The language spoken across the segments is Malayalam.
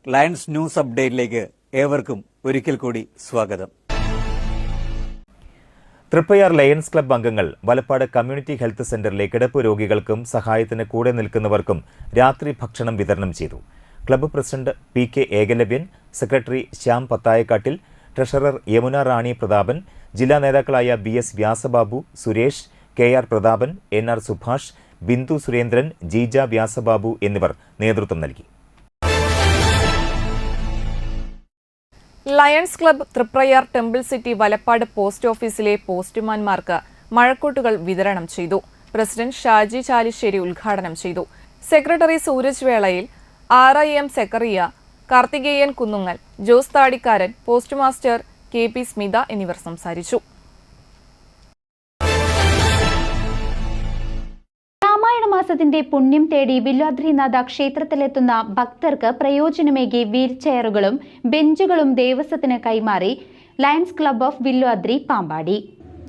ലയൺസ് ന്യൂസ് അപ്ഡേറ്റിലേക്ക് ഏവർക്കും ഒരിക്കൽ കൂടി സ്വാഗതം. തൃപ്പയാർ ലയൺസ് ക്ലബ്ബ് അംഗങ്ങൾ വലപ്പാട് കമ്മ്യൂണിറ്റി ഹെൽത്ത് സെന്ററിലെ കിടപ്പ് രോഗികൾക്കും സഹായത്തിന് കൂടെ നിൽക്കുന്നവർക്കും രാത്രി ഭക്ഷണം വിതരണം ചെയ്തു. Club president PK Ekalavyan, secretary Shyam Pathayakkattil, treasurer Yamuna Rani Prathapan, ജില്ലാ നേതാക്കളായ BS Vyasababu, Suresh, KR Prathapan, NR Subhash, Bindu Surendran, Jeeja Vyasababu എന്നിവർ നേതൃത്വം നൽകി. Lions club Triprayar temple city Valappad post ഓഫീസിലെ പോസ്റ്റ്മാൻമാർക്ക് മഴക്കോട്ടുകൾ വിതരണം ചെയ്തു. പ്രസിഡന്റ് ഷാജി ചാലിശ്ശേരി ഉദ്ഘാടനം ചെയ്തു. Secretary Sooraj Velayil, RIM Zacharia, Karthikeyan Kunnungal, Jose Thadikkaran, post master KP Smitha എന്നിവർ സംസാരിച്ചു. രാമായണ മാസത്തിന്റെ പുണ്യം തേടി വില്വാദ്രിനാഥ ക്ഷേത്രത്തിലെത്തുന്ന ഭക്തർക്ക് പ്രയോജനമേകി വീൽ ചെയറുകളും ബെഞ്ചുകളും ദേവസ്വത്തിന് കൈമാറി lions club of Vilwadri Pampady.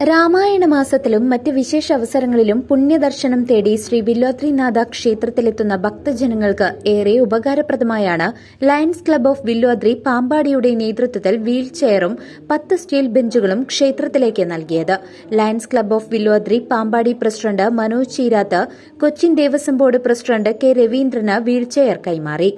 Ramayana മാസത്തിലും മറ്റ് വിശേഷ അവസരങ്ങളിലും പുണ്യദർശനം തേടി ശ്രീ വില്വാദ്രിനാഥ ക്ഷേത്രത്തിലെത്തുന്ന ഭക്തജനങ്ങൾക്ക് ഏറെ ഉപകാരപ്രദമായാണ് ലയൺസ് ക്ലബ്ബ് ഓഫ് വില്വാദ്രി പാമ്പാടിയുടെ നേതൃത്വത്തിൽ വീൽ ചെയറും 10 സ്റ്റീൽ ബെഞ്ചുകളും ക്ഷേത്രത്തിലേക്ക് നൽകിയത്. Lions club of Vilwadri Pampady president Manoj Cheerath, Cochin Devaswom board president K Raveendran wheel chair കൈമാറി.